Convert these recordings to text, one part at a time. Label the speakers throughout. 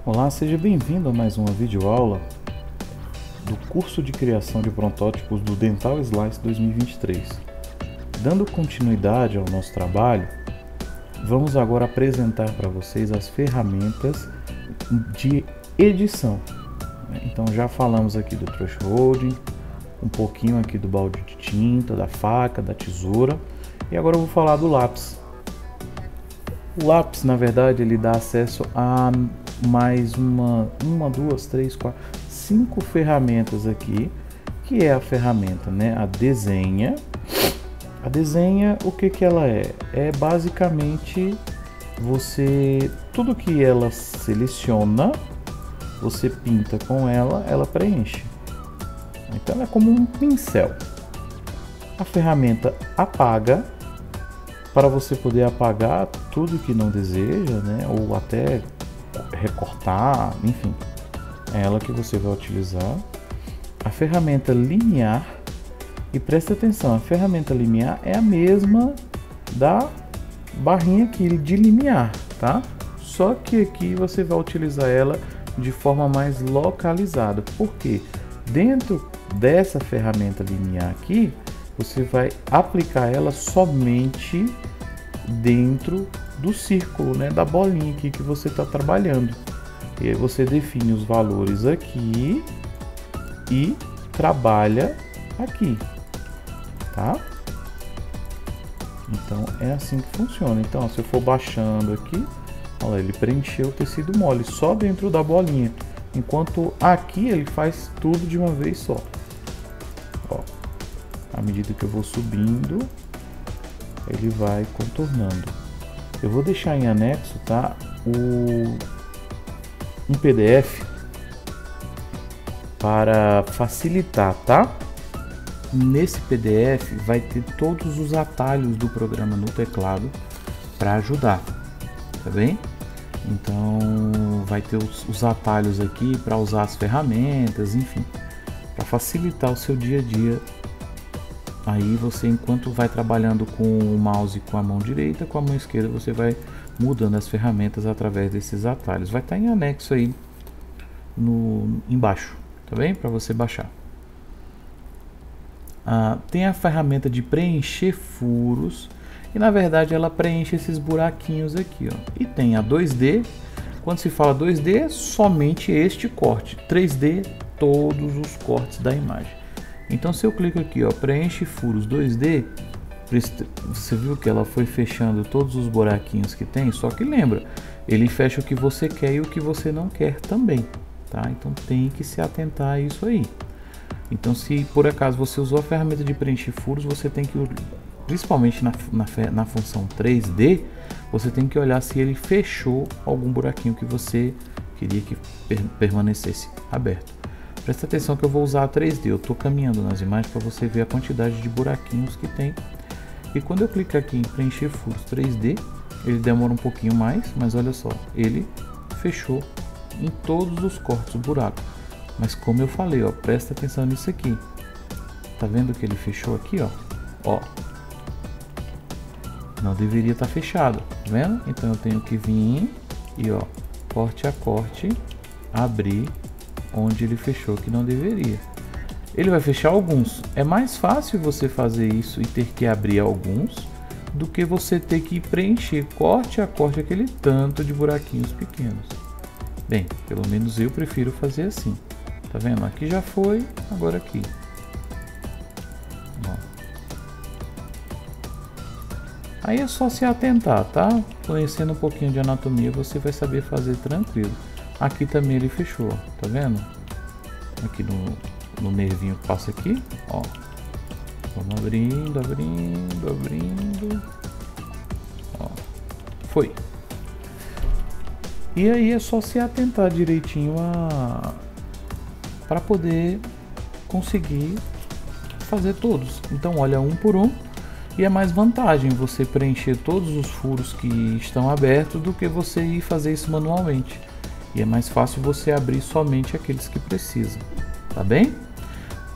Speaker 1: Olá, seja bem-vindo a mais uma videoaula do curso de criação de protótipos do Dental Slice 2023. Dando continuidade ao nosso trabalho, vamos agora apresentar para vocês as ferramentas de edição. Então já falamos aqui do thresholding, um pouquinho aqui do balde de tinta, da faca, da tesoura, e agora eu vou falar do lápis. O lápis, na verdade, ele dá acesso a mais uma, duas, três, quatro, 5 ferramentas aqui, que é a ferramenta, né? A desenha. A desenha, o que que ela é? É basicamente tudo que ela seleciona, você pinta com ela, ela preenche. Então ela é como um pincel. A ferramenta apaga, para você poder apagar tudo que não deseja, né? Ou até recortar, enfim, é ela que você vai utilizar. A ferramenta linear, e presta atenção, a ferramenta linear é a mesma da barrinha aqui de limiar, tá? Só que aqui você vai utilizar ela de forma mais localizada, porque dentro dessa ferramenta linear aqui, você vai aplicar ela somente dentro do círculo, né, da bolinha aqui que você está trabalhando. E aí você define os valores aqui e trabalha aqui, tá? Então é assim que funciona. Então, se eu for baixando aqui, olha, ele preencheu o tecido mole só dentro da bolinha, enquanto aqui ele faz tudo de uma vez só. Ó, à medida que eu vou subindo, ele vai contornando. Eu vou deixar em anexo, tá, um PDF para facilitar, tá? Nesse PDF vai ter todos os atalhos do programa no teclado para ajudar, tá bem? Então vai ter os atalhos aqui para usar as ferramentas, enfim, para facilitar o seu dia a dia. Aí você, enquanto vai trabalhando com o mouse com a mão direita, com a mão esquerda, você vai mudando as ferramentas através desses atalhos. Vai estar em anexo aí embaixo, tá bem? Para você baixar. Tem a ferramenta de preencher furos, e na verdade ela preenche esses buraquinhos aqui, ó. E tem a 2D. Quando se fala 2D, é somente este corte. 3D, todos os cortes da imagem. Então, se eu clico aqui, ó, preenche furos 2D, você viu que ela foi fechando todos os buraquinhos que tem, só que lembra, ele fecha o que você quer e o que você não quer também, tá? Então tem que se atentar a isso aí. Então, se por acaso você usou a ferramenta de preencher furos, você tem que, principalmente na função 3D, você tem que olhar se ele fechou algum buraquinho que você queria que permanecesse aberto. Presta atenção que eu vou usar a 3D, eu estou caminhando nas imagens para você ver a quantidade de buraquinhos que tem. E quando eu clicar aqui em preencher furos 3D, ele demora um pouquinho mais, mas olha só, ele fechou em todos os cortes o buraco. Mas como eu falei, ó, presta atenção nisso aqui. Tá vendo que ele fechou aqui, ó? Ó. Não deveria estar fechado, tá vendo? Então eu tenho que vir e, ó, corte a corte, abrir onde ele fechou que não deveria. Ele vai fechar alguns. É mais fácil você fazer isso e ter que abrir alguns do que você ter que preencher corte a corte aquele tanto de buraquinhos pequenos. Bem, pelo menos eu prefiro fazer assim. Tá vendo? Aqui já foi, agora aqui. Ó. Aí é só se atentar, tá? Conhecendo um pouquinho de anatomia, você vai saber fazer tranquilo. Aqui também ele fechou, tá vendo? Aqui no nervinho que passa aqui, ó. Vamos abrindo, abrindo, abrindo. Ó. Foi. E aí é só se atentar direitinho para poder conseguir fazer todos. Então olha um por um. E é mais vantagem você preencher todos os furos que estão abertos do que você ir fazer isso manualmente. E é mais fácil você abrir somente aqueles que precisam, tá bem?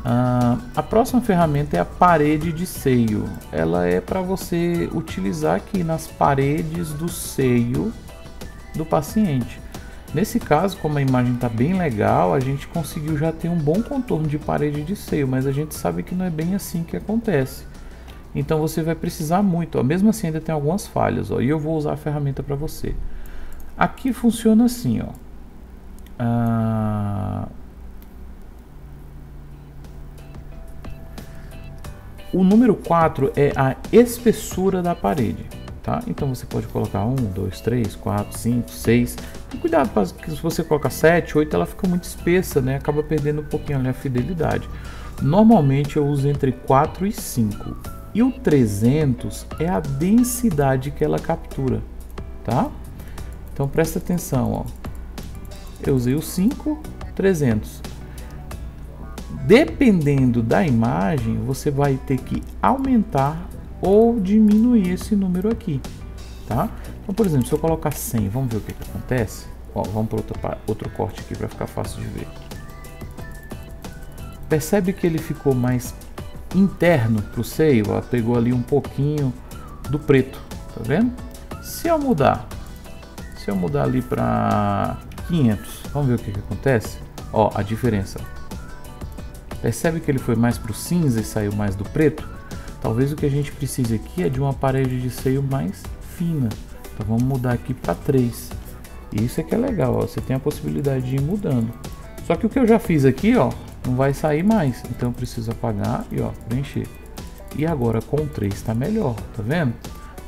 Speaker 1: A próxima ferramenta é a parede de seio. Ela é para você utilizar aqui nas paredes do seio do paciente. Nesse caso, como a imagem está bem legal, a gente conseguiu já ter um bom contorno de parede de seio, mas a gente sabe que não é bem assim que acontece. Então você vai precisar muito, ó. Mesmo assim ainda tem algumas falhas, ó, e eu vou usar a ferramenta para você. Aqui funciona assim, ó. O número 4 é a espessura da parede, tá? Então você pode colocar 1, 2, 3, 4, 5, 6. Cuidado, porque se você coloca 7, 8, ela fica muito espessa, né? Acaba perdendo um pouquinho ali a fidelidade. Normalmente eu uso entre 4 e 5. E o 300 é a densidade que ela captura, tá? Então presta atenção, ó. Eu usei o 5, 300. Dependendo da imagem, você vai ter que aumentar ou diminuir esse número aqui, tá? Então, por exemplo, se eu colocar 100, vamos ver o que acontece? Ó, vamos para outro corte aqui para ficar fácil de ver. Percebe que ele ficou mais interno para o seio? Ó, pegou ali um pouquinho do preto, tá vendo? Se eu mudar ali para 500, vamos ver o que acontece? Ó, a diferença. Percebe que ele foi mais para o cinza e saiu mais do preto? Talvez o que a gente precise aqui é de uma parede de seio mais fina. Então vamos mudar aqui para 3. Isso é que é legal, ó. Você tem a possibilidade de ir mudando. Só que o que eu já fiz aqui, ó, não vai sair mais. Então eu preciso apagar e ó, preencher. E agora com 3 está melhor, tá vendo?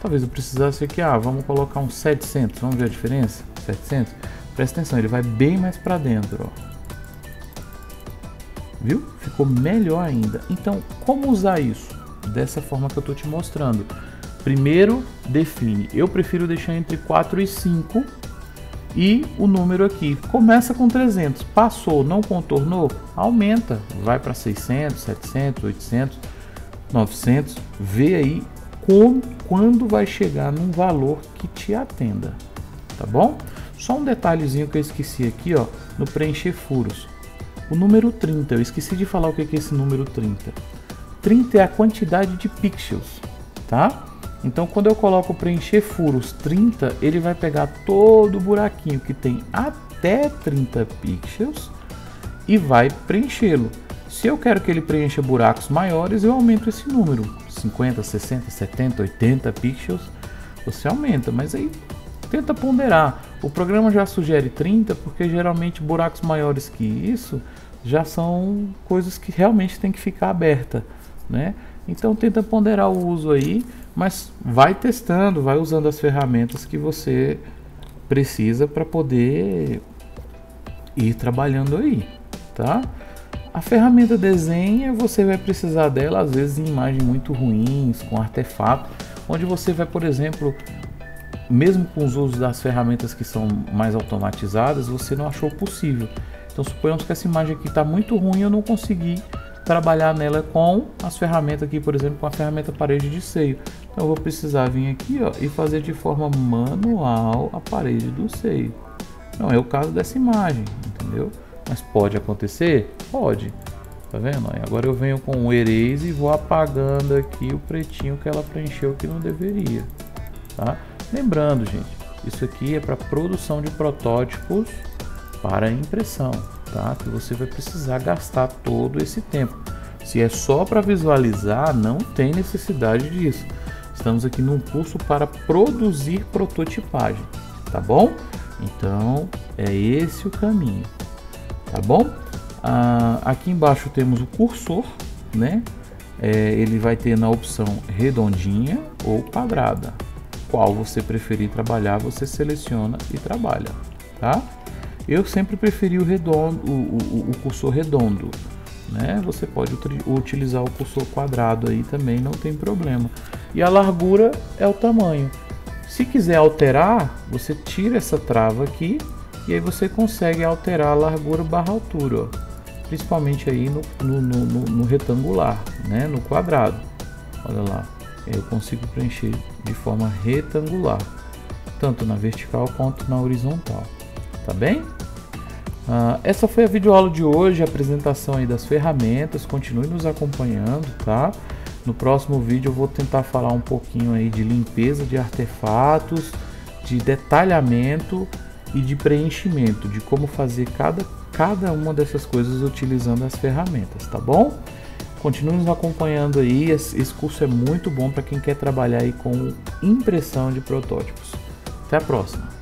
Speaker 1: Talvez eu precisasse aqui, vamos colocar um 700. Vamos ver a diferença? 700. Presta atenção, ele vai bem mais para dentro, ó. Viu? Ficou melhor ainda. Então, como usar isso? Dessa forma que eu estou te mostrando. Primeiro, define. Eu prefiro deixar entre 4 e 5. E o número aqui. Começa com 300. Passou, não contornou? Aumenta. Vai para 600, 700, 800, 900. Vê aí quando vai chegar num valor que te atenda. Tá bom? Só um detalhezinho que eu esqueci aqui, ó. No preencher furos. O número 30, eu esqueci de falar o que é esse número 30. 30 é a quantidade de pixels, tá? Então, quando eu coloco preencher furos 30, ele vai pegar todo o buraquinho que tem até 30 pixels e vai preenchê-lo. Se eu quero que ele preencha buracos maiores, eu aumento esse número. 50, 60, 70, 80 pixels, você aumenta, mas aí tenta ponderar. O programa já sugere 30 porque geralmente buracos maiores que isso já são coisas que realmente tem que ficar aberta, né? Então tenta ponderar o uso aí, mas vai testando, vai usando as ferramentas que você precisa para poder ir trabalhando aí, tá? A ferramenta desenha, você vai precisar dela às vezes em imagens muito ruins, com artefato, onde você vai, por exemplo, mesmo com os usos das ferramentas que são mais automatizadas, você não achou possível. Então suponhamos que essa imagem aqui está muito ruim, eu não consegui trabalhar nela com as ferramentas aqui, por exemplo, com a ferramenta parede de seio. Então eu vou precisar vir aqui, ó, e fazer de forma manual a parede do seio. Não é o caso dessa imagem, entendeu? Mas pode acontecer? Pode. Tá vendo? Agora eu venho com o erase e vou apagando aqui o pretinho que ela preencheu que não deveria. Tá? Lembrando, gente, isso aqui é para produção de protótipos para impressão, tá? Que você vai precisar gastar todo esse tempo. Se é só para visualizar, não tem necessidade disso. Estamos aqui num curso para produzir prototipagem, tá bom? Então é esse o caminho, tá bom? Aqui embaixo temos o cursor, né? Ele vai ter na opção redondinha ou quadrada. Qual você preferir trabalhar, você seleciona e trabalha, tá? Eu sempre preferi o redondo, o cursor redondo, né? Você pode utilizar o cursor quadrado aí também, não tem problema. E a largura é o tamanho. Se quiser alterar, você tira essa trava aqui e aí você consegue alterar a largura barra altura, ó. Principalmente aí no retangular, né? No quadrado. Olha lá, eu consigo preencher de forma retangular, tanto na vertical quanto na horizontal, tá bem? Essa foi a videoaula de hoje, a apresentação aí das ferramentas. Continue nos acompanhando, tá? No próximo vídeo eu vou tentar falar um pouquinho aí de limpeza de artefatos, de detalhamento e de preenchimento, de como fazer cada uma dessas coisas utilizando as ferramentas, tá bom? Continue nos acompanhando aí, esse curso é muito bom para quem quer trabalhar aí com impressão de protótipos. Até a próxima!